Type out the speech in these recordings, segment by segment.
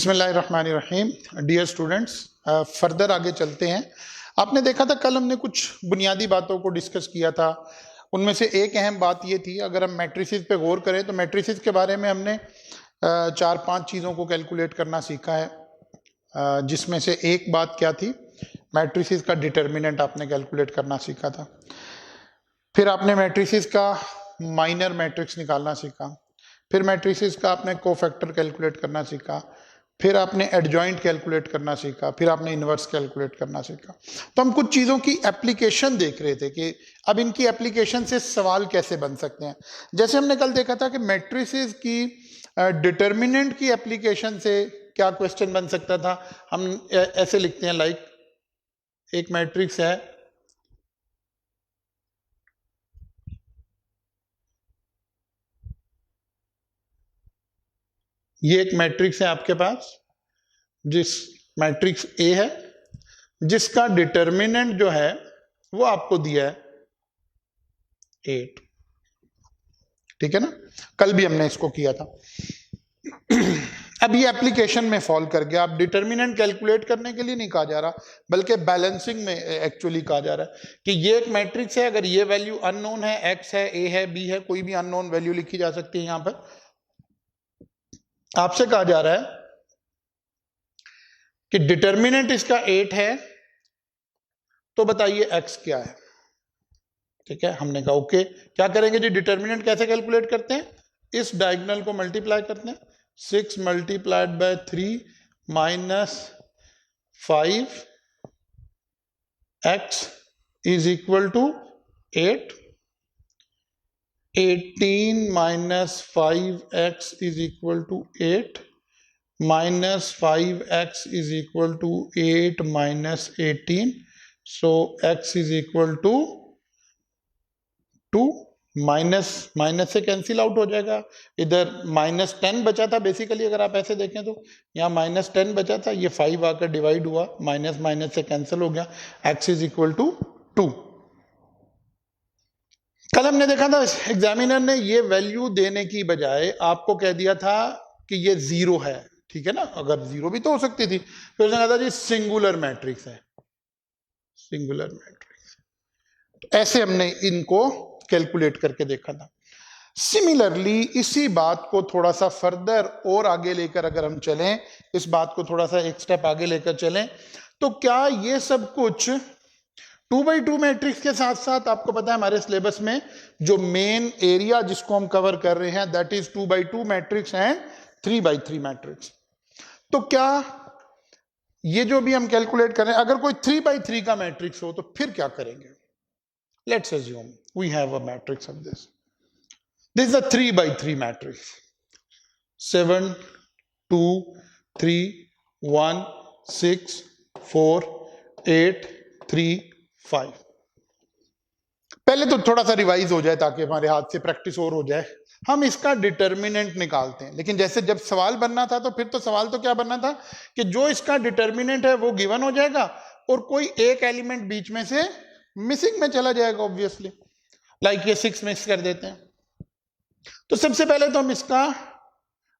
बिस्मिल्लाहिर्रहमानिर्रहीम। Dear students, further आगे चलते हैं। आपने देखा था कल हमने कुछ बुनियादी बातों को डिस्कस किया था। उनमें से एक अहम बात ये थी, अगर हम मैट्रिसेस पे गौर करें तो मैट्रिसेस के बारे में हमने चार पांच चीज़ों को कैलकुलेट करना सीखा है। जिसमें से एक बात क्या थी, मैट्रिसेस का डिटर्मिनेंट आपने कैलकुलेट करना सीखा था। फिर आपने मैट्रिसेस का माइनर मैट्रिक्स निकालना सीखा। फिर मैट्रिसेस का आपने कोफैक्टर कैलकुलेट करना सीखा। फिर आपने एडजॉइंट कैलकुलेट करना सीखा। फिर आपने इनवर्स कैलकुलेट करना सीखा। तो हम कुछ चीज़ों की एप्लीकेशन देख रहे थे कि अब इनकी एप्लीकेशन से सवाल कैसे बन सकते हैं। जैसे हमने कल देखा था कि मैट्रिसेस की डिटर्मिनेंट की एप्लीकेशन से क्या क्वेश्चन बन सकता था। हम ऐसे लिखते हैं, लाइक एक मैट्रिक्स है, ये एक मैट्रिक्स है आपके पास, जिस मैट्रिक्स ए है, जिसका डिटर्मिनेंट जो है वो आपको दिया है 8। ठीक है ना, कल भी हमने इसको किया था। अब ये एप्लीकेशन में फॉल कर गया। अब डिटर्मिनेंट कैलकुलेट करने के लिए नहीं कहा जा रहा, बल्कि बैलेंसिंग में एक्चुअली कहा जा रहा है कि ये एक मैट्रिक्स है, अगर ये वैल्यू अननोन है, एक्स है, ए है, बी है, कोई भी अननोन वैल्यू लिखी जा सकती है। यहां पर आपसे कहा जा रहा है कि डिटर्मिनेंट इसका 8 है, तो बताइए एक्स क्या है। ठीक है, हमने कहा ओके। क्या करेंगे जी, डिटर्मिनेंट कैसे कैलकुलेट करते हैं, इस डायगोनल को मल्टीप्लाई करते हैं। 6 multiplied by 3 minus 5 x is equal to 8। 18 minus 5x is equal to 8 minus 5x is equal to 8 minus 18। So x is equal to 2। Minus minus से कैंसिल आउट हो जाएगा। इधर माइनस 10 बचा था बेसिकली, अगर आप ऐसे देखें तो यहाँ माइनस 10 बचा था, ये 5 आकर डिवाइड हुआ, माइनस माइनस से कैंसिल हो गया, x इज इक्वल टू 2। कल हमने देखा था एग्जामिनर ने ये वैल्यू देने की बजाय आपको कह दिया था कि ये 0 है। ठीक है ना, अगर 0 भी तो हो सकती थी। फिर उसने कहा था जी सिंगुलर मैट्रिक्स है, सिंगुलर मैट्रिक्स। तो ऐसे हमने इनको कैलकुलेट करके देखा था। सिमिलरली इसी बात को थोड़ा सा फर्दर और आगे लेकर अगर हम चलें, इस बात को थोड़ा सा एक स्टेप आगे लेकर चलें, तो क्या ये सब कुछ 2x2 मैट्रिक्स के साथ साथ, आपको पता है हमारे सिलेबस में जो मेन एरिया जिसको हम कवर कर रहे हैं that is 2x2 matrix and 3x3 matrix. तो क्या ये जो भी हम कैलकुलेट कर रहे हैं, अगर कोई 3x3 का मैट्रिक्स हो तो फिर क्या करेंगे। Let's assume we have a matrix of this is a 3x3 matrix. 7 2 3 1 6 4 8 3 5। पहले तो थोड़ा सा रिवाइज हो जाए ताकि हमारे हाथ से प्रैक्टिस और हो जाए। हम इसका डिटर्मिनेंट निकालते हैं, लेकिन जैसे जब सवाल बनना था तो फिर तो सवाल तो क्या बनना था कि जो इसका डिटर्मिनेंट है वो गिवन हो जाएगा और कोई एक एलिमेंट बीच में से मिसिंग में चला जाएगा ऑब्वियसली। लाइक ये 6 मिस कर देते हैं। तो सबसे पहले तो हम इसका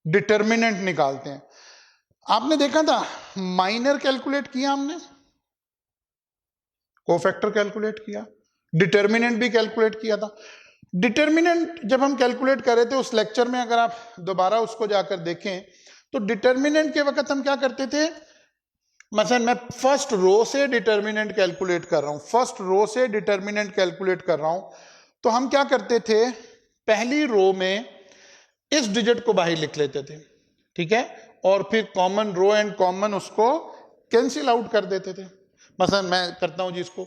डिटर्मिनेंट निकालते हैं। आपने देखा था माइनर कैलकुलेट किया हमने, कोफैक्टर कैलकुलेट किया, डिटर्मिनेंट भी कैलकुलेट किया था। डिटर्मिनेंट जब हम कैलकुलेट कर रहे थे उस लेक्चर में, अगर आप दोबारा उसको जाकर देखें तो डिटर्मिनेंट के वक्त हम क्या करते थे, मसलन मैं फर्स्ट रो से डिटर्मिनेंट कैलकुलेट कर रहा हूं, फर्स्ट रो से डिटर्मिनेंट कैलकुलेट कर रहा हूं, तो हम क्या करते थे, पहली रो में इस डिजिट को बाहर लिख लेते थे। ठीक है, और फिर कॉमन रो एंड कॉमन उसको कैंसिल आउट कर देते थे। मसलन मैं करता हूं जी इसको,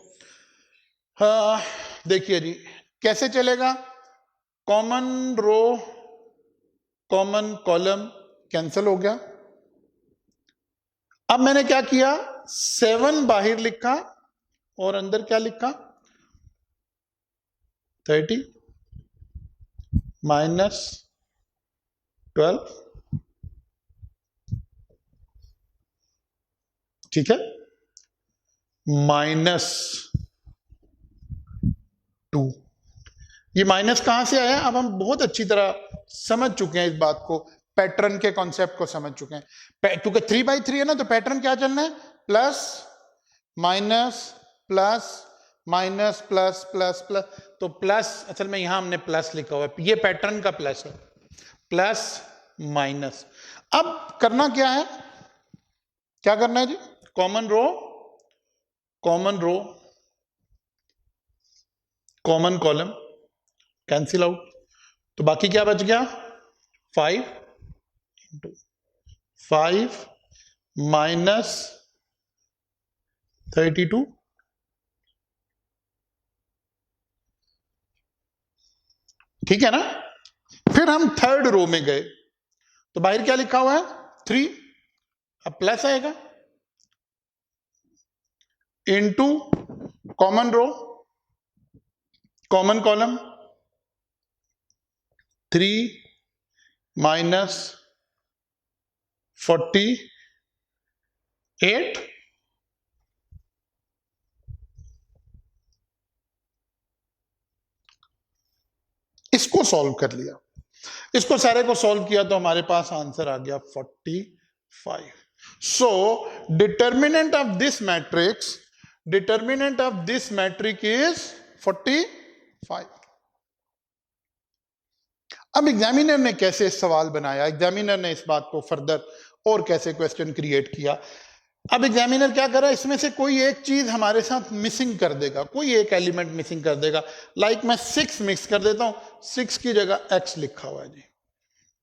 हाँ देखिए जी कैसे चलेगा, कॉमन रो कॉमन कॉलम कैंसिल हो गया। अब मैंने क्या किया, 7 बाहर लिखा और अंदर क्या लिखा, 30 माइनस 12। ठीक है, माइनस 2। ये माइनस कहां से आया, अब हम बहुत अच्छी तरह समझ चुके हैं इस बात को। पैटर्न के कॉन्सेप्ट को समझ चुके हैं। क्योंकि 3/3 है ना, तो पैटर्न क्या चलना है, plus minus plus minus plus plus plus. तो प्लस, असल में यहां हमने प्लस लिखा हुआ है, ये पैटर्न का प्लस है, प्लस माइनस। अब करना क्या है, क्या करना है जी, कॉमन रो कॉमन कॉलम कैंसिल आउट, तो बाकी क्या बच गया, 5 × 5 माइनस 32, ठीक है ना। फिर हम थर्ड रो में गए, तो बाहर क्या लिखा हुआ है, 3, अब प्लस आएगा, इनटू कॉमन रो कॉमन कॉलम 3 माइनस 48, इसको सॉल्व कर लिया, इसको सारे को सॉल्व किया तो हमारे पास आंसर आ गया 45। So determinant of this matrix is 45। अब एग्जामिनर ने कैसे सवाल बनाया, एग्जामिनर ने इस बात को फर्दर और कैसे क्वेश्चन क्रिएट किया। अब एग्जामिनर क्या कर रहा है, इसमें से कोई एक चीज हमारे साथ मिसिंग कर देगा, कोई एक एलिमेंट मिसिंग कर देगा। लाइक मैं 6 मिक्स कर देता हूं, 6 की जगह x लिखा हुआ है जी।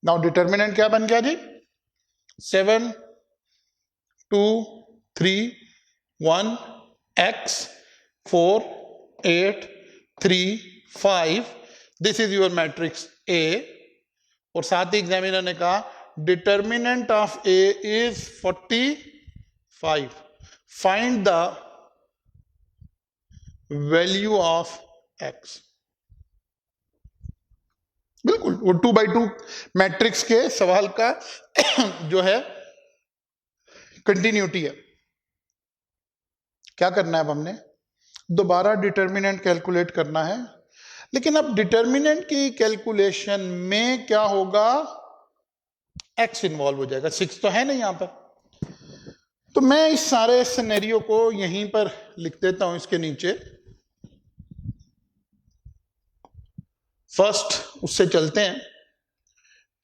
नाउ डिटर्मिनेंट क्या बन गया जी, 7 2 3 1 x 4 8 3 5, this is your matrix A। और साथ ही एग्जामिनर ने कहा determinant of A is 45, find the value of x। बिल्कुल वो 2x2 मैट्रिक्स के सवाल का जो है कंटिन्यूटी है। क्या करना है, अब हमने दोबारा डिटर्मिनेंट कैलकुलेट करना है, लेकिन अब डिटर्मिनेंट की कैलकुलेशन में क्या होगा, x इन्वॉल्व हो जाएगा, 6 तो है नहीं यहां पर। तो मैं इस सारे सिनेरियो को यहीं पर लिख देता हूं, इसके नीचे। फर्स्ट उससे चलते हैं,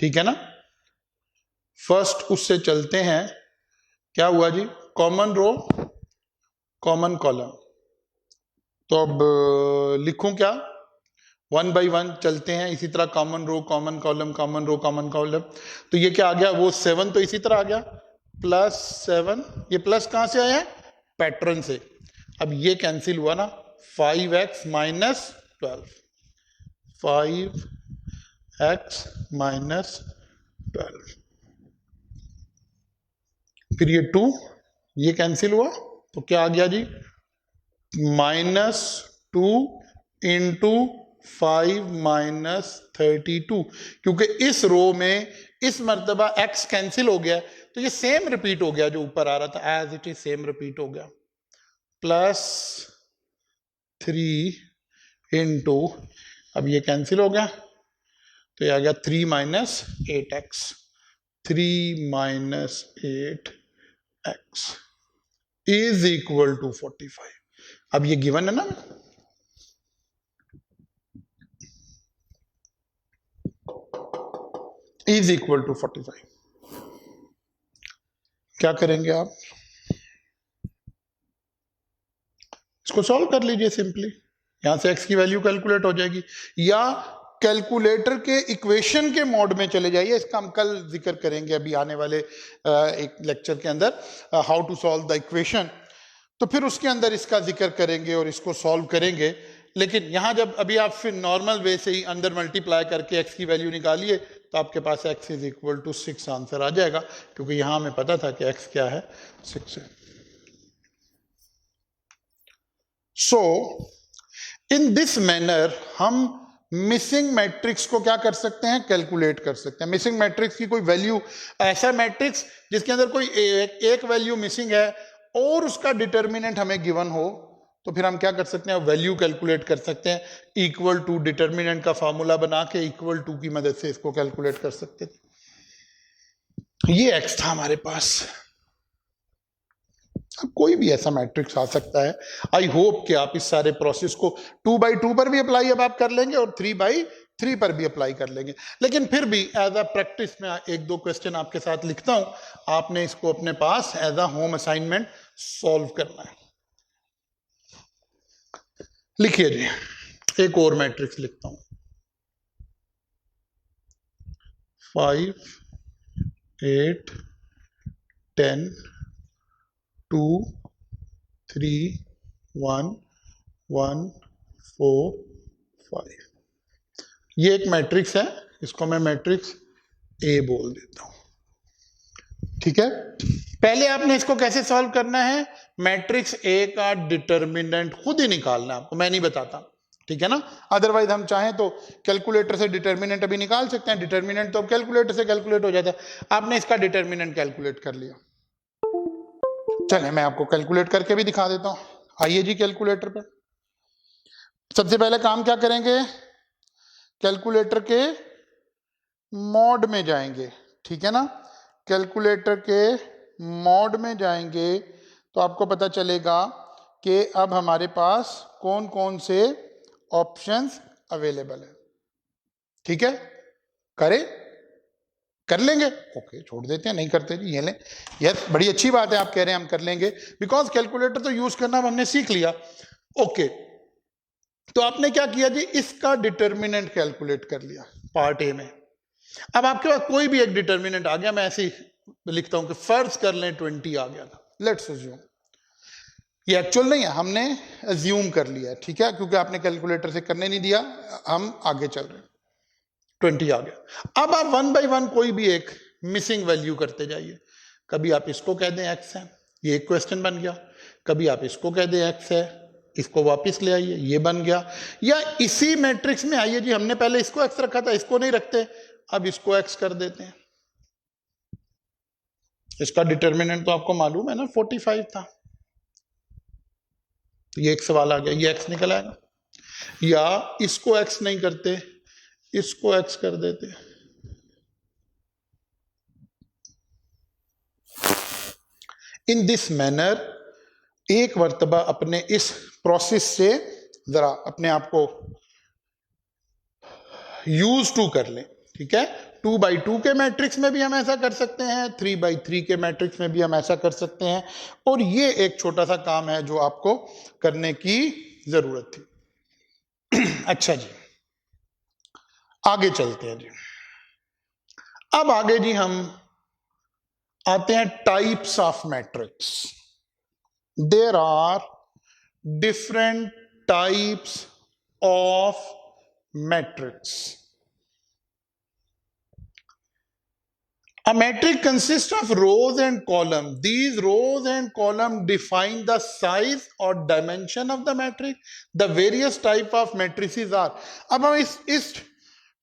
ठीक है ना, फर्स्ट उससे चलते हैं। क्या हुआ जी, कॉमन रो कॉमन कॉलम, तो अब लिखूं क्या, 1 by 1 चलते हैं, इसी तरह कॉमन रो कॉमन कॉलम कॉमन रो कॉमन कॉलम। तो ये क्या आ गया, वो 7 तो इसी तरह आ गया, +7, ये प्लस कहां से आया, पैटर्न से। अब ये कैंसिल हुआ ना, 5x माइनस 12, 5x माइनस 12, फिर ये 2, ये कैंसिल हुआ, तो क्या आ गया जी, -2 इंटू 5 माइनस 32। क्योंकि इस रो में इस मर्तबा x कैंसिल हो गया, तो ये सेम रिपीट हो गया, जो ऊपर आ रहा था as it is same repeat हो गया, +3 इंटू, अब ये कैंसिल हो गया, तो ये आ गया 3 minus 8x, 3 minus 8x is equal to 45। अब ये गिवन है ना, इज इक्वल टू 45। क्या करेंगे आप, इसको सॉल्व कर लीजिए सिंपली, यहां से x की वैल्यू कैलकुलेट हो जाएगी, या कैलकुलेटर के इक्वेशन के मोड में चले जाइए। इसका हम कल जिक्र करेंगे अभी आने वाले एक लेक्चर के अंदर, how to solve the equation. तो फिर उसके अंदर इसका जिक्र करेंगे और इसको सॉल्व करेंगे। लेकिन यहां जब अभी आप फिर नॉर्मल वे से ही अंदर मल्टीप्लाई करके x की वैल्यू निकालिए, तो आपके पास x is equal to 6 answer आ जाएगा, क्योंकि यहां हमें पता था कि x क्या है, 6 है। सो इन दिस मैनर हम मिसिंग मैट्रिक्स को क्या कर सकते हैं, कैलकुलेट कर सकते हैं। मिसिंग मैट्रिक्स की कोई वैल्यू, ऐसा मैट्रिक्स जिसके अंदर कोई एक वैल्यू मिसिंग है और उसका डिटर्मिनेंट हमें गिवन हो, तो फिर हम क्या कर सकते हैं, वैल्यू कैलकुलेट कर सकते हैं, इक्वल टू डिटर्मिनेंट का फार्मूला बना के इक्वल टू की मदद से इसको कैलकुलेट कर सकते थे। ये एक्स था हमारे पास। अब कोई भी ऐसा मैट्रिक्स आ सकता है। आई होप कि आप इस सारे प्रोसेस को 2x2 पर भी अप्लाई अब आप कर लेंगे और 3x3 पर भी अप्लाई कर लेंगे। लेकिन फिर भी एज अ प्रैक्टिस में एक दो क्वेश्चन आपके साथ लिखता हूं, आपने इसको अपने पास as a home assignment solve करना है। लिखिए जी, एक और मैट्रिक्स लिखता हूं। 5 8 10 2 3 1 1 4 5। ये एक मैट्रिक्स है, इसको मैं मैट्रिक्स ए बोल देता हूं। ठीक है, पहले आपने इसको कैसे सॉल्व करना है, मैट्रिक्स ए का डिटर्मिनेंट खुद ही निकालना है आपको, मैं नहीं बताता। ठीक है ना, अदरवाइज हम चाहें तो कैलकुलेटर से डिटर्मिनेंट अभी निकाल सकते हैं, डिटर्मिनेंट तो अब कैलकुलेटर से कैलकुलेट हो जाता है। आपने इसका डिटर्मिनेंट कैलकुलेट कर लिया, चलिए मैं आपको कैलकुलेट करके भी दिखा देता हूं। आइए जी कैलकुलेटर पर। सबसे पहले काम क्या करेंगे, कैलकुलेटर के मोड में जाएंगे। ठीक है ना, कैलकुलेटर के मोड में जाएंगे तो आपको पता चलेगा कि अब हमारे पास कौन कौन से ऑप्शंस अवेलेबल है। ठीक है, करें, कर लेंगे, ओके छोड़ देते हैं, नहीं करते जी, ये लें। यस, बड़ी अच्छी बात है, आप कह रहे हैं हम कर लेंगे, बिकॉज कैलकुलेटर तो यूज करना हमने सीख लिया। ओके, तो आपने क्या किया जी, इसका डिटर्मिनेंट कैलकुलेट कर लिया पार्ट ए में। अब आपके पास कोई भी एक डिटर्मिनेंट आ गया, मैं ऐसे ही लिखता हूं कि फर्ज कर लें 20 आ गया था, लेट्स अज्यूम। ये एक्चुअल नहीं है, हमने अज्यूम कर लिया है। ठीक है, क्योंकि आपने कैलकुलेटर से करने नहीं दिया, हम आगे चल रहे हैं। 20 आ गया। अब आप 1 बाई 1 कोई भी एक मिसिंग वैल्यू करते जाइए। कभी आप इसको कह दें एक्स है, ये एक क्वेश्चन बन गया। कभी आप इसको कह दें एक्स है, इसको वापस ले आइए, ये बन गया। या इसी मैट्रिक्स में आइए जी, हमने पहले इसको एक्स रखा था, इसको नहीं रखते, अब इसको एक्स कर देते हैं। इसका डिटर्मिनेंट तो आपको मालूम है ना, 45 था, तो ये एक सवाल आ गया, ये एक्स निकल आएगा। या इसको एक्स नहीं करते, इसको एक्स कर देते। इन दिस मैनर, एक मर्तबा अपने इस प्रोसेस से जरा अपने आप को यूज टू कर लें। ठीक है, 2x2 के मैट्रिक्स में भी हम ऐसा कर सकते हैं, 3x3 के मैट्रिक्स में भी हम ऐसा कर सकते हैं, और ये एक छोटा सा काम है जो आपको करने की जरूरत थी। अच्छा जी, आगे चलते हैं जी। अब आगे जी हम आते हैं types of matrix. There are different types of matrix. A matrix consists of rows and columns. These rows and columns define the size or dimension of the matrix. The various type of matrices are. अब हम इस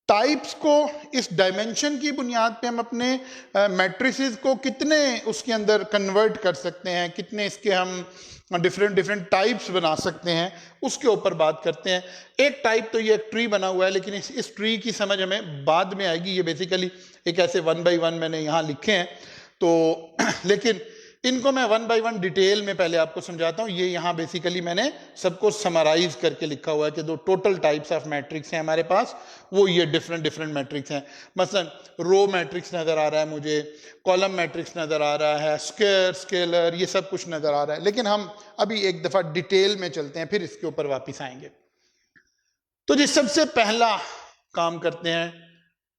types को, इस dimension की बुनियाद पे हम अपने मैट्रिसेस को कितने उसके अंदर कन्वर्ट कर सकते हैं, कितने इसके हम डिफरेंट टाइप्स बना सकते हैं, उसके ऊपर बात करते हैं। एक टाइप तो ये एक ट्री बना हुआ है, लेकिन इस ट्री की समझ हमें बाद में आएगी। ये बेसिकली एक ऐसे 1 बाई 1 मैंने यहाँ लिखे हैं, तो लेकिन इनको मैं 1 बाई 1 डिटेल में पहले आपको समझाता हूँ। ये यहाँ बेसिकली मैंने सबको समराइज करके लिखा हुआ है कि जो टोटल टाइप्स ऑफ मैट्रिक्स हैं हमारे पास, वो ये डिफरेंट मैट्रिक्स हैं। मसलन रो मैट्रिक्स नज़र आ रहा है मुझे, कॉलम मैट्रिक्स नज़र आ रहा है, स्क्वायर, स्केलर, ये सब कुछ नज़र आ रहा है। लेकिन हम अभी एक दफ़ा डिटेल में चलते हैं, फिर इसके ऊपर वापस आएंगे। तो जी सबसे पहला काम करते हैं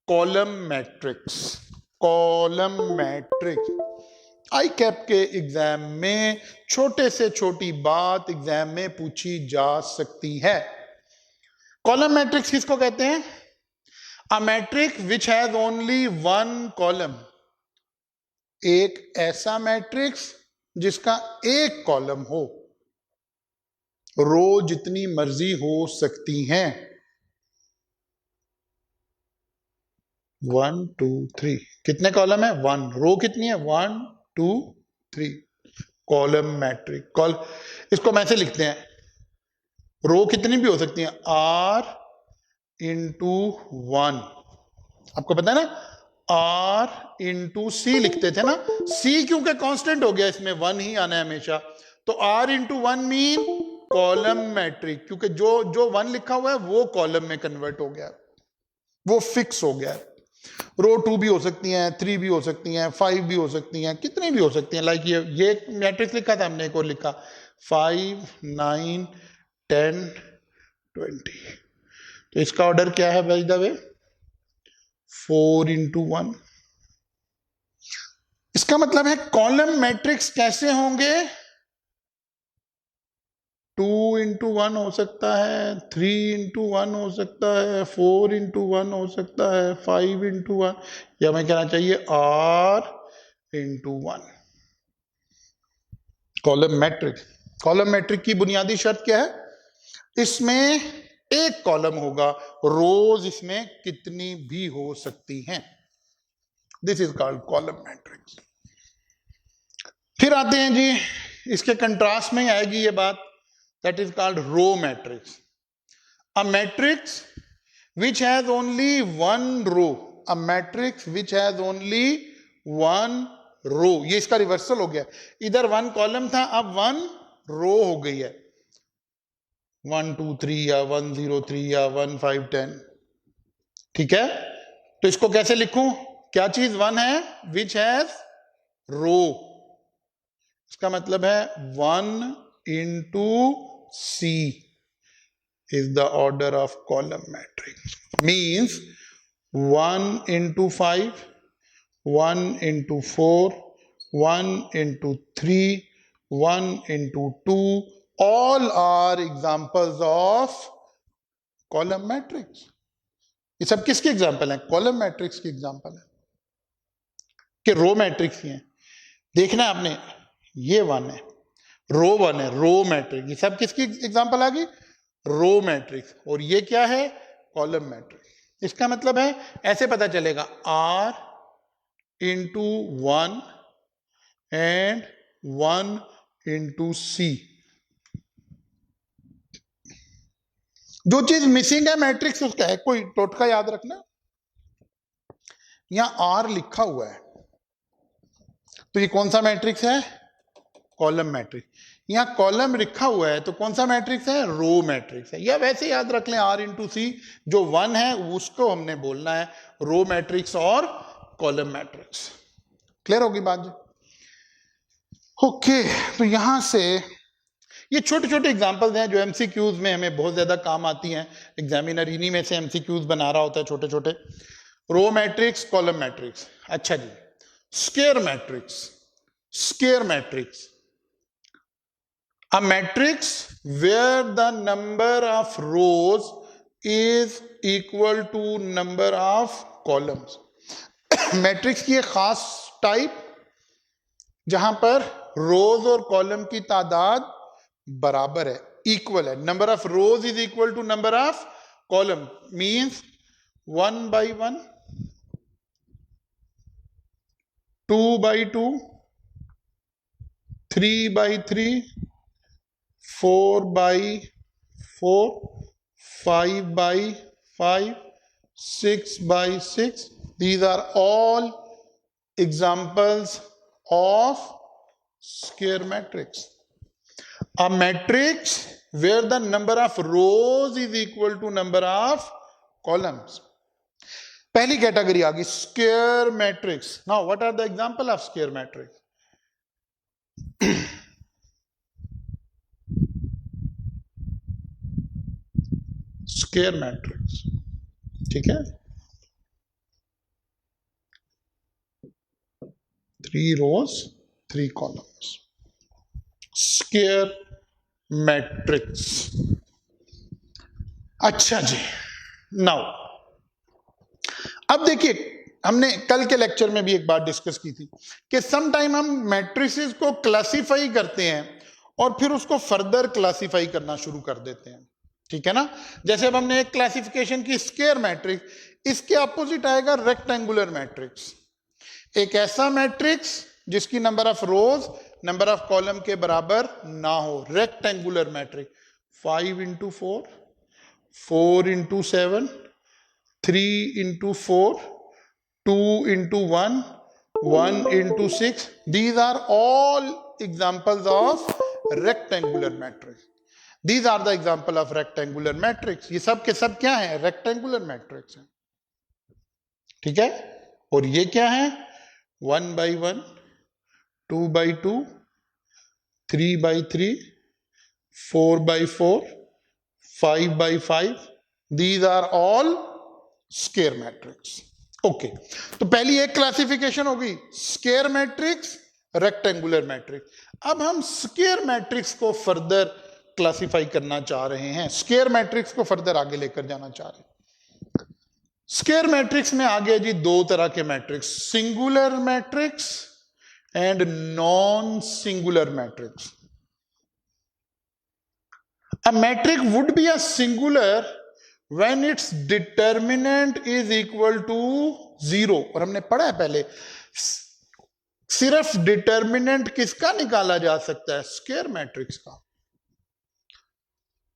कॉलम मैट्रिक्स। कॉलम मैट्रिक्स आई कैप के एग्जाम में छोटे से छोटी बात एग्जाम में पूछी जा सकती है। कॉलम मैट्रिक्स किसको कहते हैं? A matrix which has only one column. एक ऐसा मैट्रिक्स जिसका एक कॉलम हो। रो जितनी मर्जी हो सकती हैं, 1 2 3। कितने कॉलम है? 1। रो कितनी है? 1 2 3। Column matrix. इसको हम ऐसे लिखते हैं, रो कितनी भी हो सकती हैं, R × 1। आपको पता है ना, आर इंटू सी लिखते थे ना, सी क्योंकि कांस्टेंट हो गया, इसमें 1 ही आना है हमेशा, तो R into 1 mean column matrix, क्योंकि जो जो 1 लिखा हुआ है वो कॉलम में कन्वर्ट हो गया, वो फिक्स हो गया। रो 2 भी हो सकती हैं, 3 भी हो सकती हैं, 5 भी हो सकती हैं, कितनी भी हो सकती हैं। लाइक ये मैट्रिक्स लिखा था हमने, एक और लिखा 5 9 10 20, तो इसका ऑर्डर क्या है बाय द वे, 4 इंटू 1। इसका मतलब है कॉलम मैट्रिक्स कैसे होंगे, 2 इंटू 1 हो सकता है, 3 इंटू 1 हो सकता है, 4 इंटू 1 हो सकता है, 5 इंटू 1, या मैं कहना चाहिए R into 1। Column matrix, column matrix की बुनियादी शर्त क्या है, इसमें एक कॉलम होगा, रोज इसमें कितनी भी हो सकती हैं, this is called column matrix. फिर आते हैं जी, इसके कंट्रास्ट में आएगी ये बात, that is called row matrix. A matrix which has only one row, a matrix which has only one row, ये इसका रिवर्सल हो गया, इधर 1 कॉलम था, अब 1 रो हो गई है, 1 2 3 या 1 0 3 या 1 5 10, ठीक है। तो इसको कैसे लिखूं, क्या चीज 1 है, which has रो, इसका मतलब है 1 into C is the order of column matrix, means 1 into 5, 1 into 4, 1 into 3, 1 into 2, all are examples of column matrix. ये सब किसके एग्जाम्पल है, कॉलम मैट्रिक्स की एग्जाम्पल है, कि रो मैट्रिक्स ही है। देखना आपने, ये 1 है, रो 1 है, रो मैट्रिक्स, ये सब किसकी एग्जांपल आ गई, रो मैट्रिक्स, और ये क्या है, कॉलम मैट्रिक्स। इसका मतलब है ऐसे पता चलेगा, R into 1 and 1 into C। जो चीज मिसिंग है मैट्रिक्स उसका है, कोई टोटका याद रखना, यहां R लिखा हुआ है, तो ये कौन सा मैट्रिक्स है, कॉलम मैट्रिक्स। यहां कॉलम लिखा हुआ है तो कौन सा मैट्रिक्स है, रो मैट्रिक्स है। या वैसे याद रख लें, R इंटू सी, जो 1 है उसको हमने बोलना है रो मैट्रिक्स और कॉलम मैट्रिक्स। क्लियर होगी बात जी, ओके। तो यहां से ये छोटे छोटे एग्जांपल्स हैं जो एमसीक्यूज में हमें बहुत ज्यादा काम आती हैं, एग्जामिनर इन्हीं में से एमसीक्यूज बना रहा होता है छोटे छोटे। Row matrix, column matrix. अच्छा जी, square matrix, square matrix, a matrix where the number of rows is equal to number of columns. Matrix की एक खास टाइप जहां पर रोज और कॉलम की तादाद बराबर है, इक्वल है, number of rows is equal to number of column, means 1 by 1, 2 by 2, 3 by 3, 4 by 4, 5 by 5, 6 by 6. These are all examples of square matrix. A matrix where the number of rows is equal to number of columns. पहली category आ गई square matrix. Now what are the example of square matrix? Square matrix, ठीक है, 3 rows 3 columns, square matrix. अच्छा जी, now अब देखिए, हमने कल के लेक्चर में भी एक बात डिस्कस की थी कि सम टाइम हम मैट्रिसेस को क्लासिफाई करते हैं और फिर उसको फर्दर क्लासिफाई करना शुरू कर देते हैं, ठीक है ना। जैसे अब हमने एक क्लासिफिकेशन की स्क्वायर मैट्रिक्स, इसके अपोजिट आएगा रेक्टेंगुलर मैट्रिक्स, एक ऐसा मैट्रिक्स जिसकी number of rose number of column के बराबर ना हो, rectangular matrix. 5 into 4, 4 into 7, 3 into 4, 2 into 1, 1 into 6. These are all examples of rectangular matrix. These are the example of rectangular matrix. ये सब के सब क्या है? रेक्टेंगुलर मैट्रिक्स है, ठीक है। और ये क्या है? 1 by 1, 2 by 2, 3 by 3, 4 by 4, 5 by 5. These are all square matrix. Okay, तो पहली एक क्लासिफिकेशन होगी स्केयर मैट्रिक्स, रेक्टेंगुलर मैट्रिक्स। अब हम स्केयर मैट्रिक्स को फर्दर क्लासिफाई करना चाह रहे हैं, स्केयर मैट्रिक्स को फर्दर आगे लेकर जाना चाह रहे हैं। स्केयर मैट्रिक्स में आगे जी दो तरह के matrix, singular matrix and non singular matrix. A metric would be a singular when its determinant is equal to 0। और हमने पढ़ा है पहले, सिर्फ डिटर्मिनेंट किसका निकाला जा सकता है? स्केयर मैट्रिक्स का।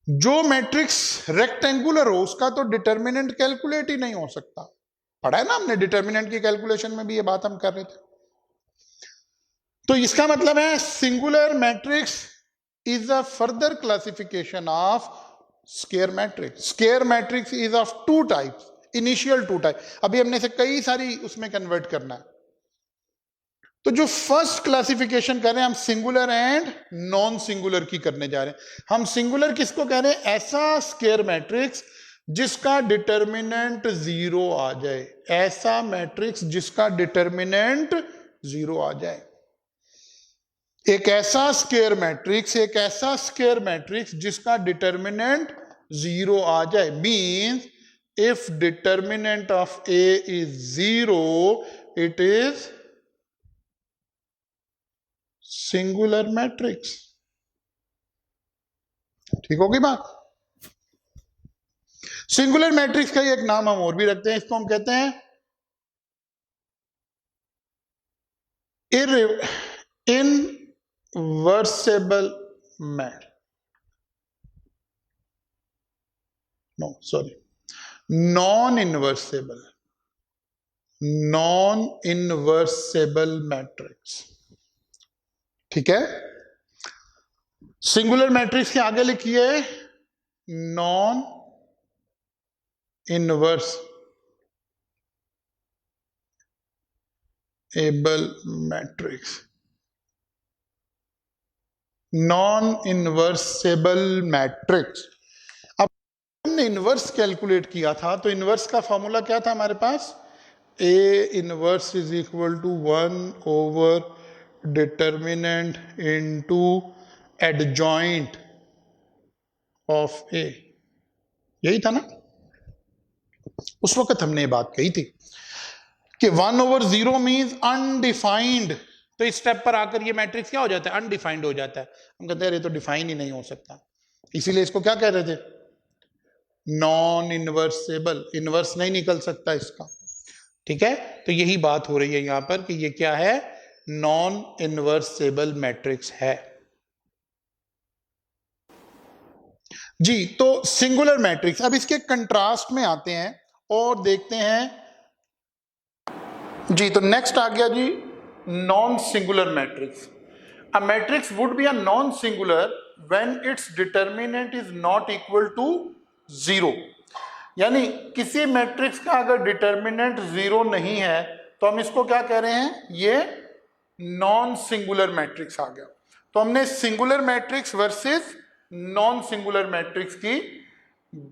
जो मैट्रिक्स रेक्टेंगुलर हो उसका तो डिटर्मिनेंट कैलकुलेट ही नहीं हो सकता। पढ़ा है ना हमने, डिटर्मिनेंट की कैलकुलेशन में भी ये बात हम कर रहे थे। तो इसका मतलब है singular matrix is a further classification of square matrix. Square matrix is of two types, initial two type. अभी हमने से कई सारी उसमें कन्वर्ट करना है। तो जो फर्स्ट क्लासिफिकेशन कर रहे हैं हम सिंगुलर एंड नॉन सिंगुलर की करने जा रहे हैं। हम सिंगुलर किसको कह रहे हैं? ऐसा स्क्वायर मैट्रिक्स जिसका डिटर्मिनेंट 0 आ जाए, ऐसा मैट्रिक्स जिसका डिटर्मिनेंट 0 आ जाए। एक ऐसा स्क्वायर मैट्रिक्स, एक ऐसा स्क्वायर मैट्रिक्स जिसका डिटर्मिनेंट 0 आ जाए, means if determinant of A is 0 it is singular matrix. ठीक होगी बात? सिंगुलर मैट्रिक्स का एक नाम हम और भी रखते हैं, इसको हम कहते हैं invertible matrix, non invertible matrix. ठीक है, सिंगुलर मैट्रिक्स के आगे लिखिए non invertible matrix. Non invertible matrix. अब हमने इनवर्स कैलकुलेट किया था, तो इनवर्स का फॉर्मूला क्या था हमारे पास? A inverse is equal to 1 over determinant into adjoint of A. यही था ना? उस वक्त हमने ये बात कही थी कि 1 over 0 मीन्स अनडिफाइंड। तो इस स्टेप पर आकर ये मैट्रिक्स क्या हो जाता है? अनडिफाइंड हो जाता है। हम कहते हैं ये तो डिफाइन ही नहीं हो सकता, इसीलिए इसको क्या कह रहे थे? नॉन इनवर्सेबल। इनवर्स नहीं निकल सकता इसका। ठीक है, तो यही बात हो रही है यहां पर कि ये क्या है? नॉन इनवर्सेबल मैट्रिक्स है जी। तो सिंगुलर मैट्रिक्स। अब इसके कंट्रास्ट में आते हैं और देखते हैं जी। तो नेक्स्ट आ गया जी non singular matrix. A matrix would be a non singular when its determinant is not equal to 0। यानी किसी मैट्रिक्स का अगर डिटर्मिनेंट 0 नहीं है तो हम इसको क्या कह रहे हैं? ये नॉन सिंगुलर मैट्रिक्स आ गया। तो हमने singular matrix versus non singular matrix की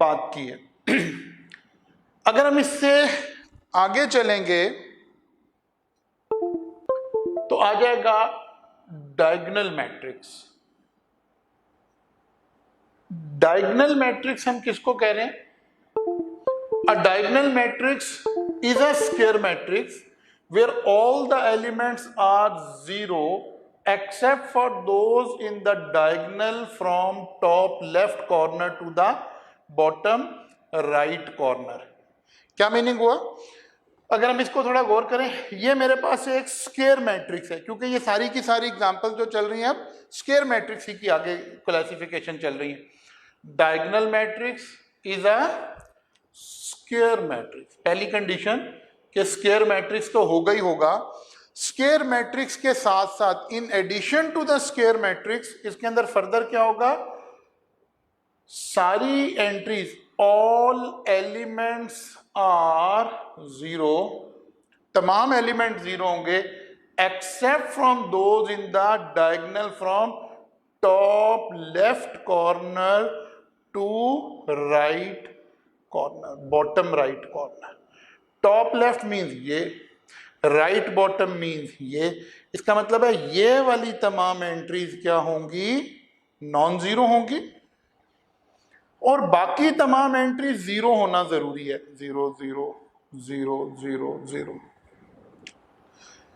बात की है। अगर हम इससे आगे चलेंगे तो आ जाएगा डायगोनल मैट्रिक्स। डायगोनल मैट्रिक्स हम किसको कह रहे हैं? अ diagonal matrix is a square matrix where all the elements are 0 except for those in the diagonal from top left corner to the bottom right corner। क्या मीनिंग हुआ? अगर हम इसको थोड़ा गौर करें, ये मेरे पास एक स्क्वायर मैट्रिक्स है, क्योंकि ये सारी की सारी एग्जांपल जो चल रही हैं अब स्क्वायर मैट्रिक्स ही की आगे क्लासिफिकेशन चल रही है। Diagonal matrix is a square matrix. पहली कंडीशन कि स्क्वायर मैट्रिक्स तो होगा ही होगा, स्क्वायर मैट्रिक्स के साथ साथ in addition to the square matrix इसके अंदर फर्दर क्या होगा, सारी entries all elements are zero, तमाम एलिमेंट जीरो होंगे except from those in the diagonal from top left corner to right corner, bottom right corner. Top left means ये, right bottom means ये। इसका मतलब है ये वाली तमाम एंट्रीज क्या होंगी, नॉन जीरो होंगी, और बाकी तमाम एंट्री जीरो होना जरूरी है, zero zero zero zero zero.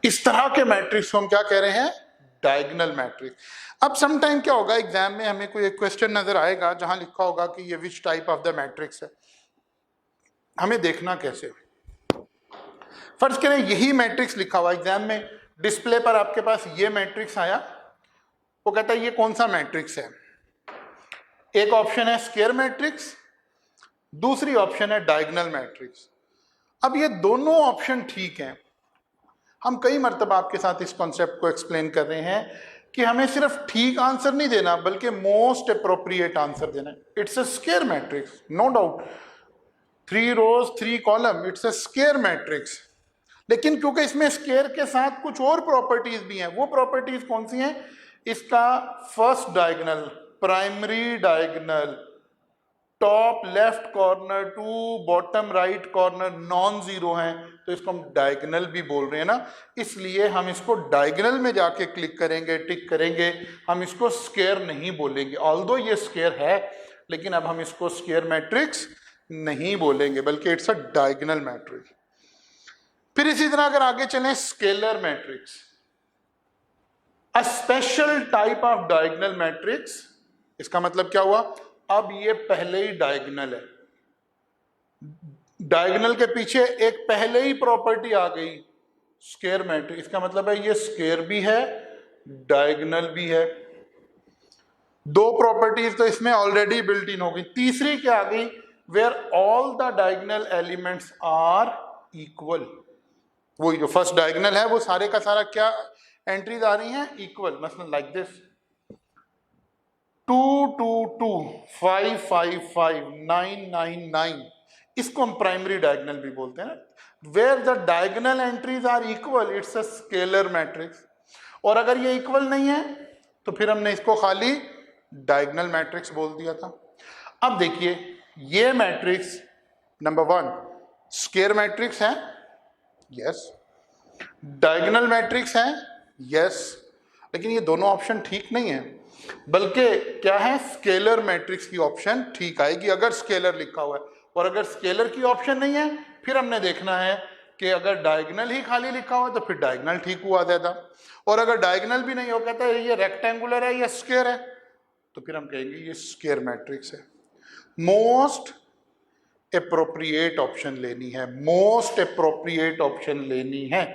इस तरह के मैट्रिक्स को हम क्या कह रहे हैं, डायगोनल मैट्रिक्स। अब सम टाइम क्या होगा, एग्जाम में हमें कोई एक क्वेश्चन नजर आएगा जहां लिखा होगा कि ये which type of the matrix है। हमें देखना कैसे, फर्ज करें यही मैट्रिक्स लिखा हुआ एग्जाम में, डिस्प्ले पर आपके पास ये मैट्रिक्स आया, वो कहता है ये कौन सा मैट्रिक्स है। एक ऑप्शन है स्क्वायर मैट्रिक्स, दूसरी ऑप्शन है डायगोनल मैट्रिक्स। अब ये दोनों ऑप्शन ठीक हैं, हम कई मर्तबा आपके साथ इस कॉन्सेप्ट को एक्सप्लेन कर रहे हैं कि हमें सिर्फ ठीक आंसर नहीं देना बल्कि मोस्ट अप्रोप्रिएट आंसर देना है। It's a square matrix, no doubt, 3 rows 3 column, it's a square matrix. लेकिन क्योंकि इसमें स्क्वायर के साथ कुछ और प्रॉपर्टीज भी हैं, वो प्रॉपर्टीज कौन सी हैं, इसका first diagonal, primary diagonal, top left corner to bottom right corner non zero हैं, तो इसको हम डायगोनल भी बोल रहे हैं ना, इसलिए हम इसको डायगोनल में जाके क्लिक करेंगे, टिक करेंगे, हम इसको स्क्वायर नहीं बोलेंगे। ऑल्दो ये स्क्वायर है लेकिन अब हम इसको स्क्वायर मैट्रिक्स नहीं बोलेंगे बल्कि इट्स अ डायगोनल मैट्रिक्स। फिर इसी तरह अगर आगे चलें, scalar matrix, a special type of diagonal matrix. इसका मतलब क्या हुआ, अब ये पहले ही डायगोनल है, डायगोनल के पीछे एक पहले ही प्रॉपर्टी आ गई स्क्वायर मैट्रिक्स। इसका मतलब है ये स्क्वायर भी है डायगोनल भी है, दो प्रॉपर्टीज तो इसमें ऑलरेडी बिल्ट इन हो गई। तीसरी क्या आ गई, where all the diagonal elements are equal. वो जो फर्स्ट डायगोनल है वो सारे का सारा क्या एंट्रीज आ रही हैं, इक्वल। मसलन लाइक दिस 2 2 2 5 5 5 9 9 9, इसको हम प्राइमरी डायगोनल भी बोलते हैं। Where the diagonal entries are equal, it's a scalar matrix. और अगर ये इक्वल नहीं है तो फिर हमने इसको खाली डायगोनल मैट्रिक्स बोल दिया था। अब देखिए ये मैट्रिक्स नंबर 1 स्क्वायर मैट्रिक्स है, यस, डायगोनल मैट्रिक्स है, यस, लेकिन ये दोनों ऑप्शन ठीक नहीं है, बल्कि क्या है, स्केलर मैट्रिक्स की ऑप्शन ठीक आएगी अगर स्केलर लिखा हुआ है। और अगर स्केलर की ऑप्शन नहीं है फिर हमने देखना है कि अगर डायगोनल ही खाली लिखा हुआ है तो फिर डायगोनल ठीक हुआ ज्यादा, और अगर डायगोनल भी नहीं हो, कहता है ये रेक्टेंगुलर है या स्क्वायर है, तो फिर हम कहेंगे ये स्क्वायर मैट्रिक्स है। मोस्ट एप्रोप्रिएट ऑप्शन लेनी है, मोस्ट एप्रोप्रिएट ऑप्शन लेनी है।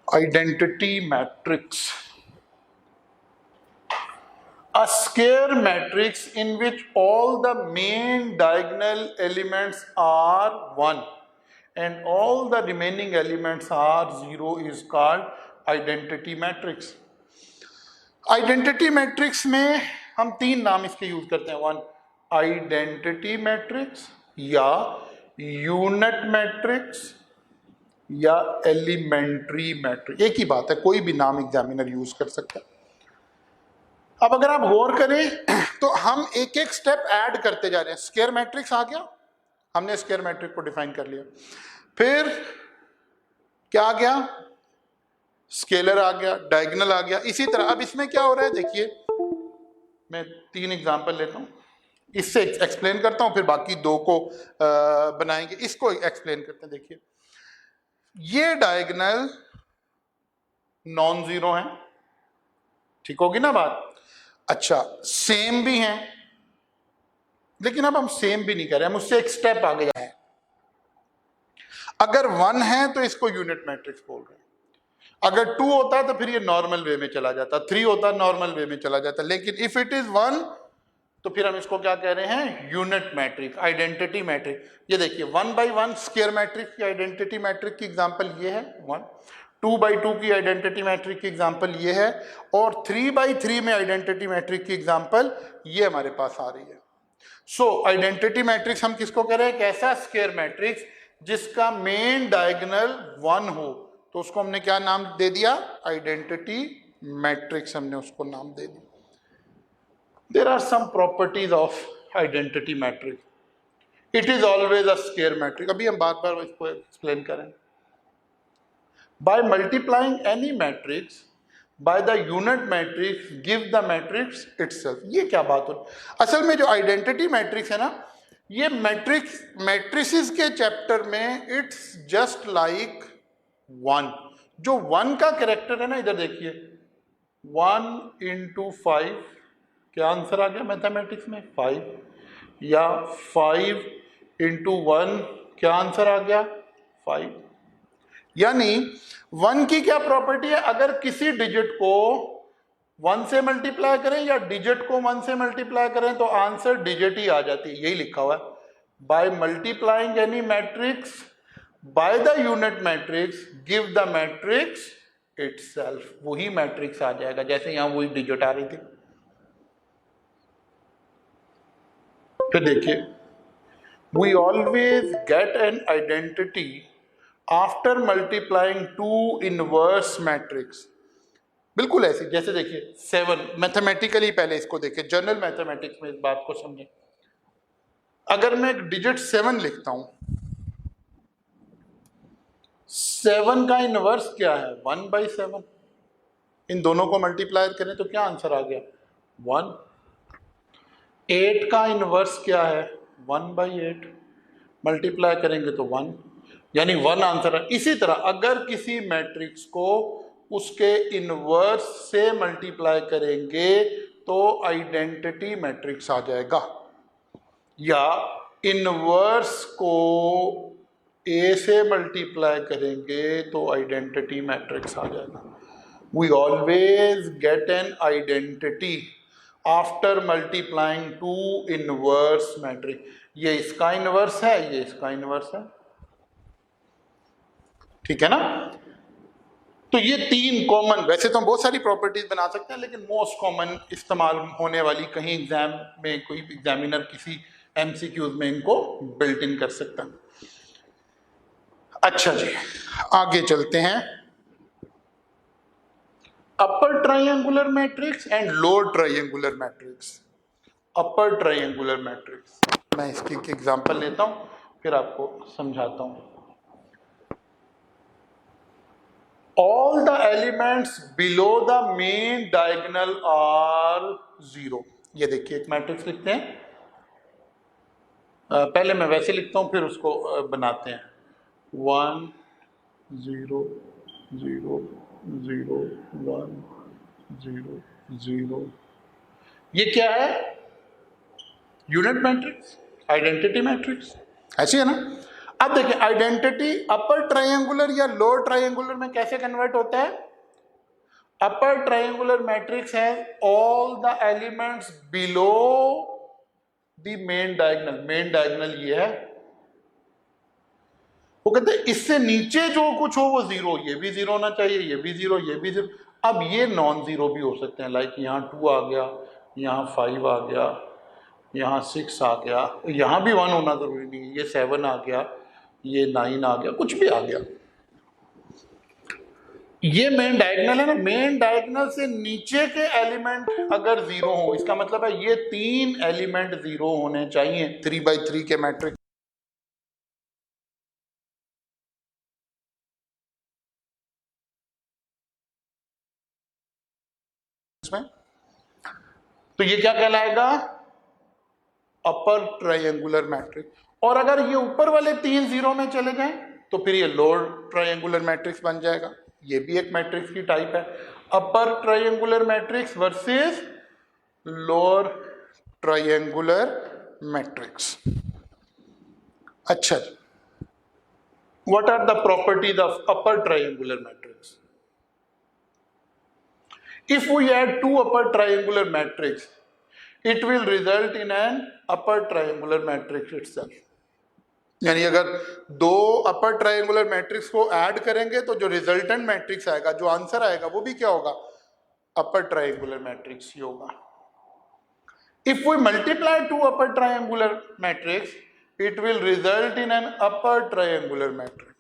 Identity matrix, a square matrix in which all the main diagonal elements are 1 and all the remaining elements are 0 is called identity matrix. Identity matrix में हम 3 नाम इसके use करते हैं, 1 identity matrix या unit matrix या एलिमेंट्री मैट्रिक्स, एक ही बात है, कोई भी नाम एग्जामिनर यूज कर सकता है। अब अगर आप गौर करें तो हम एक एक स्टेप ऐड करते जा रहे हैं। स्क्वायर मैट्रिक्स आ गया, हमने स्क्वायर मैट्रिक्स को डिफाइन कर लिया, फिर क्या आ गया, स्केलर आ गया, डायगोनल आ गया। इसी तरह अब इसमें क्या हो रहा है, देखिए मैं 3 एग्जांपल लेता हूं, इससे एक्सप्लेन करता हूं, फिर बाकी 2 को बनाएंगे। इसको एक्सप्लेन करते हैं। देखिए ये डायगोनल नॉन जीरो है, ठीक होगी ना बात। अच्छा सेम भी हैं, लेकिन अब हम सेम भी नहीं कर रहे, हम उससे एक स्टेप आगे जाए। अगर 1 है तो इसको यूनिट मैट्रिक्स बोल रहे हैं, अगर 2 होता है तो फिर ये नॉर्मल वे में चला जाता, 3 होता नॉर्मल वे में चला जाता, लेकिन इफ इट इज 1 तो फिर हम इसको क्या कह रहे हैं, यूनिट मैट्रिक्स, आइडेंटिटी मैट्रिक्स। ये देखिए 1/1 स्क्वायर मैट्रिक्स की आइडेंटिटी मैट्रिक्स की एग्जांपल ये है 1, 2/2 की आइडेंटिटी मैट्रिक्स की एग्जांपल ये है, और 3/3 में आइडेंटिटी मैट्रिक्स की एग्जांपल ये हमारे पास आ रही है। सो आइडेंटिटी मैट्रिक्स हम किसको कह रहे हैं, एक ऐसा स्क्वायर मैट्रिक्स जिसका मेन डायगोनल 1 हो, तो उसको हमने क्या नाम दे दिया, आइडेंटिटी मैट्रिक्स, हमने उसको नाम दे दिया। There are some properties of identity matrix. It is always a square matrix. अभी हम बार-बार इसको एक्सप्लेन करें। By multiplying any matrix by the unit matrix, give the matrix itself. ये क्या बात हो, असल में जो आइडेंटिटी मैट्रिक्स है ना, ये मैट्रिसेस के चैप्टर में इट्स जस्ट लाइक 1। जो 1 का कैरेक्टर है ना, इधर देखिए 1 into 5, क्या आंसर आ गया मैथमेटिक्स में 5, या 5 into 1, क्या आंसर आ गया 5। यानी 1 की क्या प्रॉपर्टी है, अगर किसी डिजिट को 1 से मल्टीप्लाई करें या डिजिट को 1 से मल्टीप्लाई करें तो आंसर डिजिट ही आ जाती है, यही लिखा हुआ है। By multiplying any matrix by the unit matrix give the matrix itself, वही मैट्रिक्स आ जाएगा, जैसे यहां वही डिजिट आ रही थी। फिर देखिए we always get an identity after multiplying two inverse matrix। बिल्कुल ऐसे, जैसे देखिए 7, मैथमेटिकली पहले इसको देखिए, जनरल मैथमेटिक्स में इस बात को समझें। अगर मैं एक डिजिट 7 लिखता हूं, 7 का इनवर्स क्या है 1/7, इन दोनों को मल्टीप्लाई करें तो क्या आंसर आ गया 1। 8 का इनवर्स क्या है 1/8, मल्टीप्लाई करेंगे तो 1, यानी 1 आंसर है। इसी तरह अगर किसी मैट्रिक्स को उसके इनवर्स से मल्टीप्लाई करेंगे तो आइडेंटिटी मैट्रिक्स आ जाएगा, या इनवर्स को ए से मल्टीप्लाई करेंगे तो आइडेंटिटी मैट्रिक्स आ जाएगा। We always get an identity after multiplying to inverse matrix. ये इसका इनवर्स है, ये इसका इनवर्स है, ठीक है ना। तो ये 3 कॉमन, वैसे तो हम बहुत सारी प्रॉपर्टीज बना सकते हैं, लेकिन मोस्ट कॉमन इस्तेमाल होने वाली, कहीं एग्जाम में कोई एग्जामिनर किसी एमसीक्यूज में इनको बिल्ट इन कर सकता है। अच्छा जी, आगे चलते हैं। Upper triangular matrix and lower triangular matrix. Upper triangular matrix, मैं इसकी एक एग्जांपल लेता हूं फिर आपको समझाता हूं। All the elements below the main diagonal are 0। ये देखिए एक मैट्रिक्स लिखते हैं, पहले मैं वैसे लिखता हूं फिर उसको बनाते हैं। 1 0 0 0 1 0 0। ये क्या है, यूनिट मैट्रिक्स, आइडेंटिटी मैट्रिक्स, ऐसी है ना। अब देखिए आइडेंटिटी अपर ट्रायंगुलर या लोअर ट्रायंगुलर में कैसे कन्वर्ट होता है। अपर ट्रायंगुलर मैट्रिक्स है all the elements below the main diagonal. Main diagonal ये है, वो कहते हैं इससे नीचे जो कुछ हो वो 0, ये भी 0 होना चाहिए, ये भी 0, ये भी 0। अब ये नॉन 0 भी हो सकते हैं, लाइक यहाँ 2 आ गया, यहाँ 5 आ गया, यहाँ 6 आ गया, यहाँ भी 1 होना जरूरी नहीं है, ये 7 आ गया, ये 9 आ गया, कुछ भी आ गया। ये मेन डायगोनल है ना, मेन डायगोनल से नीचे के एलिमेंट अगर 0 हो, इसका मतलब है ये 3 एलिमेंट 0 होने चाहिए 3/3 के मैट्रिक्स में। तो ये क्या कहलाएगा, अपर ट्रायंगुलर मैट्रिक्स। और अगर ये ऊपर वाले 3 0 में चले जाएं तो फिर ये लोअर ट्रायंगुलर मैट्रिक्स बन जाएगा। ये भी एक मैट्रिक्स की टाइप है, upper triangular matrix versus lower triangular matrix. अच्छा, what are the properties of upper triangular matrix. If we add two upper triangular matrix, it will result in an upper triangular matrix itself. यानी अगर दो upper triangular matrix को add करेंगे तो जो resultant matrix आएगा, जो आंसर आएगा, वो भी क्या होगा, अपर ट्रायंगुलर मैट्रिक्स ही होगा। If we multiply two upper triangular matrix, it will result in an upper triangular matrix.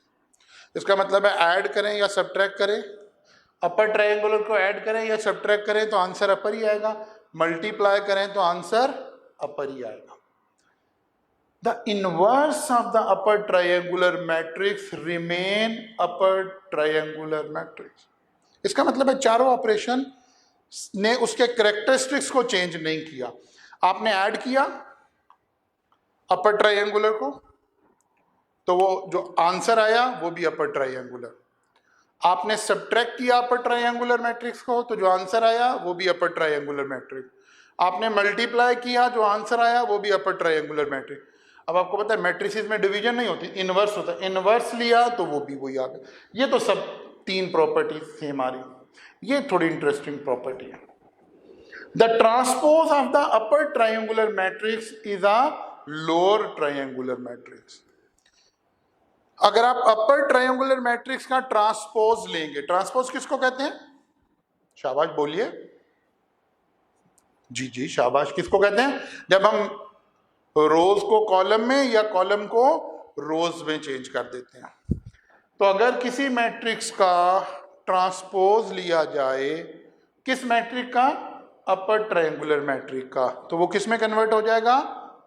इसका मतलब है ऐड करें या सब्ट्रैक्ट करें, अपर ट्रायंगुलर को ऐड करें या सब्ट्रैक्ट करें तो आंसर अपर ही आएगा, मल्टीप्लाई करें तो आंसर अपर ही आएगा। The inverse of the upper triangular matrix remain upper triangular matrix. इसका मतलब है चारों ऑपरेशन ने उसके कैरेक्टरिस्टिक्स को चेंज नहीं किया। आपने ऐड किया अपर ट्रायंगुलर को तो वो जो आंसर आया वो भी अपर ट्रायंगुलर, आपने सब्ट्रैक्ट किया अपर ट्रायंगुलर मैट्रिक्स को तो जो आंसर आया वो भी अपर ट्रायंगुलर मैट्रिक्स, आपने मल्टीप्लाई किया जो आंसर आया वो भी अपर ट्रायंगुलर मैट्रिक्स। अब आपको पता है मैट्रिसेस में डिवीजन नहीं होती, इनवर्स होता है, इनवर्स लिया तो वो भी वही आ गया। ये तो सब तीन प्रॉपर्टीज थी हमारी, ये थोड़ी इंटरेस्टिंग प्रॉपर्टी है। The transpose of the upper triangular matrix is a lower triangular matrix. अगर आप अपर ट्रायंगुलर मैट्रिक्स का ट्रांसपोज लेंगे, ट्रांसपोज किसको कहते हैं, शाबाश बोलिए, जी जी शाबाश, किसको कहते हैं, जब हम रोज को कॉलम में या कॉलम को रोज में चेंज कर देते हैं। तो अगर किसी मैट्रिक्स का ट्रांसपोज लिया जाए, किस मैट्रिक का, अपर ट्रायंगुलर मैट्रिक का, तो वो किस में कन्वर्ट हो जाएगा,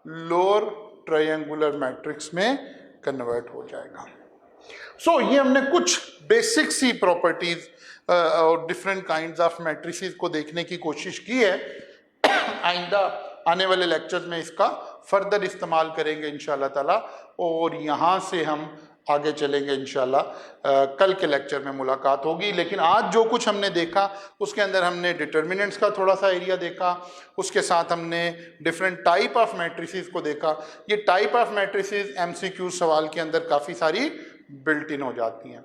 लोअर ट्रायंगुलर मैट्रिक्स में कन्वर्ट हो जाएगा। सो ये हमने कुछ बेसिक सी प्रॉपर्टीज और डिफरेंट काइंड्स ऑफ मैट्रिसेस को देखने की कोशिश की है। आइंदा आने वाले लेक्चर्स में इसका फर्दर इस्तेमाल करेंगे इंशाल्लाह ताला, और यहाँ से हम आगे चलेंगे इंशाल्लाह। कल के लेक्चर में मुलाकात होगी। लेकिन आज जो कुछ हमने देखा उसके अंदर हमने डिटर्मिनेंट्स का थोड़ा सा एरिया देखा, उसके साथ हमने डिफरेंट टाइप ऑफ मैट्रिसेस को देखा। ये टाइप ऑफ मैट्रिसेस MCQ सवाल के अंदर काफ़ी सारी बिल्ट इन हो जाती हैं।